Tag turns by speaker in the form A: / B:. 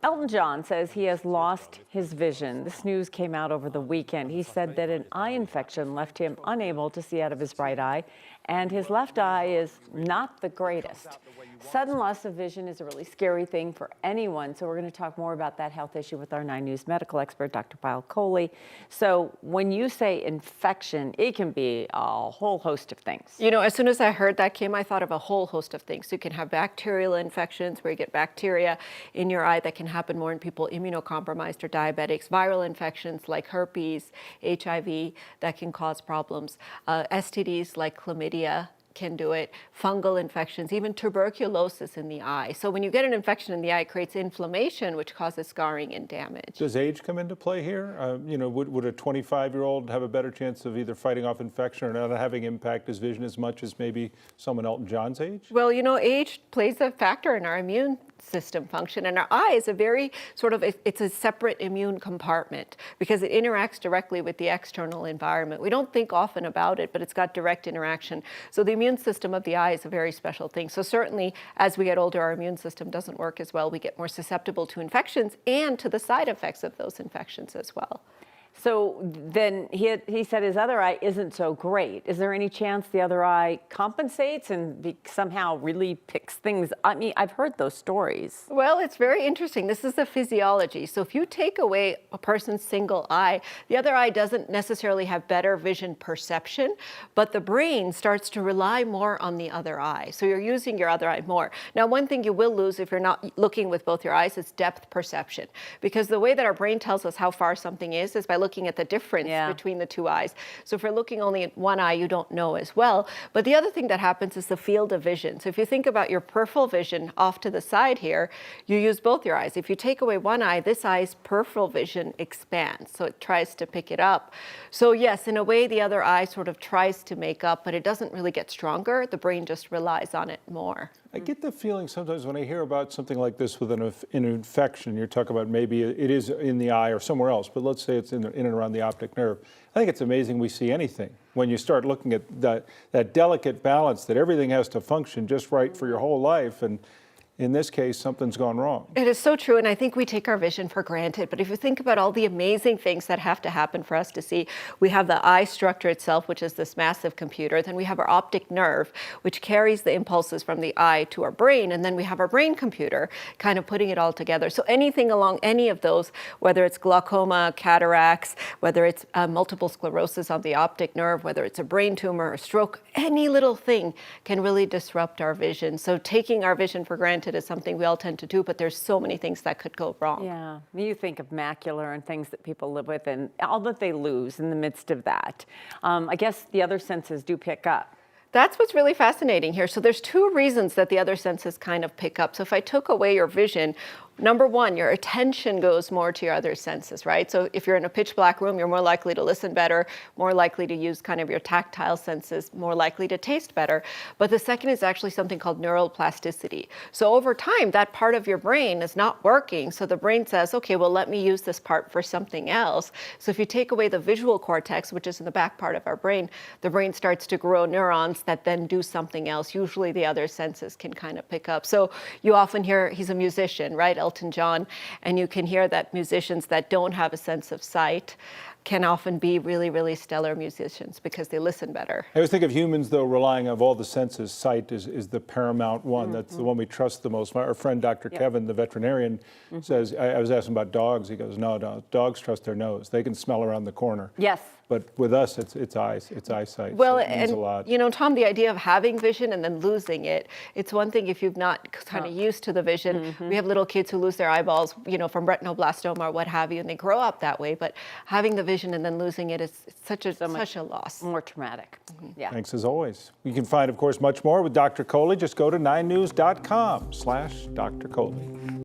A: Elton John says he has lost his vision. This news came out over the weekend. He said that an eye infection left him unable to see out of his right eye, and his left eye is not the greatest. Sudden loss of vision is a really scary thing for anyone, so we're going to talk more about that health issue with our 9 News medical expert, Dr. Payal Kohli. So when you say infection, it can be a whole host of things.
B: You know, as soon as I heard that, Kim, I thought of a whole host of things. You can have bacterial infections where you get bacteria in your eye that can happen more in people immunocompromised or diabetics, viral infections like herpes, HIV that can cause problems, STDs like chlamydia can do it, fungal infections, even tuberculosis in the eye. So when you get an infection in the eye, it creates inflammation, which causes scarring and damage.
C: Does age come into play here? You know, would a 25-year-old have a better chance of either fighting off infection or not having impact his vision as much as maybe someone Elton John's age?
B: Well, you know, age plays a factor in our immune system function, and our eye is a very sort of, it's a separate immune compartment because it interacts directly with the external environment. We don't think often about it, but it's got direct interaction. So the immune system of the eye is a very special thing. So certainly as we get older, our immune system doesn't work as well. We get more susceptible to infections and to the side effects of those infections as well.
A: So then he said his other eye isn't so great. Is there any chance the other eye compensates and somehow really picks things? I mean, I've heard those stories.
B: Well, it's very interesting. This is the physiology. So if you take away a person's single eye, the other eye doesn't necessarily have better vision perception, but the brain starts to rely more on the other eye. So you're using your other eye more. Now, one thing you will lose if you're not looking with both your eyes is depth perception, because the way that our brain tells us how far something is by looking at the difference between the two eyes. So if you're looking only at one eye, you don't know as well. But the other thing that happens is the field of vision. So if you think about your peripheral vision off to the side here, you use both your eyes. If you take away one eye, this eye's peripheral vision expands. So it tries to pick it up. So yes, in a way, the other eye sort of tries to make up, but it doesn't really get stronger. The brain just relies on it more.
C: I get the feeling sometimes when I hear about something like this with an infection, you're talking about maybe it is in the eye or somewhere else, but let's say it's in and around the optic nerve. I think it's amazing we see anything. When you start looking at that delicate balance that everything has to function just right for your whole life, and in this case, something's gone wrong.
B: It is so true, and I think we take our vision for granted. But if you think about all the amazing things that have to happen for us to see, we have the eye structure itself, which is this massive computer. Then we have our optic nerve, which carries the impulses from the eye to our brain. And then we have our brain computer, kind of putting it all together. So anything along any of those, whether it's glaucoma, cataracts, whether it's multiple sclerosis on the optic nerve, whether it's a brain tumor or stroke, any little thing can really disrupt our vision. So taking our vision for granted is something we all tend to do, but there's so many things that could go wrong.
A: Yeah, you think of macular and things that people live with and all that they lose in the midst of that. I guess the other senses do pick up.
B: That's what's really fascinating here. So there's two reasons that the other senses kind of pick up. So if I took away your vision, number one, your attention goes more to your other senses, right? So if you're in a pitch black room, you're more likely to listen better, more likely to use kind of your tactile senses, more likely to taste better. But the second is actually something called neural plasticity. So over time, that part of your brain is not working. So the brain says, okay, well, let me use this part for something else. So if you take away the visual cortex, which is in the back part of our brain, the brain starts to grow neurons that then do something else. Usually the other senses can kind of pick up. So you often hear, he's a musician, right? Elton John, and you can hear that musicians that don't have a sense of sight can often be really, really stellar musicians because they listen better.
C: I always think of humans, though, relying on all the senses. Sight is the paramount one. That's the one we trust the most. Our friend, Dr. Kevin, the veterinarian, says, I was asking about dogs. He goes, no, dogs trust their nose. They can smell around the corner.
A: Yes.
C: But with us, it's eyes, it's eyesight.
B: Well,
C: so it means
B: and
C: a lot.
B: you know, Tom, the idea of having vision and then losing it, it's one thing if you've not kind of used to the vision. We have little kids who lose their eyeballs, you know, from retinoblastoma or what have you, and they grow up that way. But having the vision and then losing it is such a loss.
A: More traumatic. Yeah.
C: Thanks as always. You can find, of course, much more with Dr. Kohli. Just go to 9news.com/Dr. Kohli.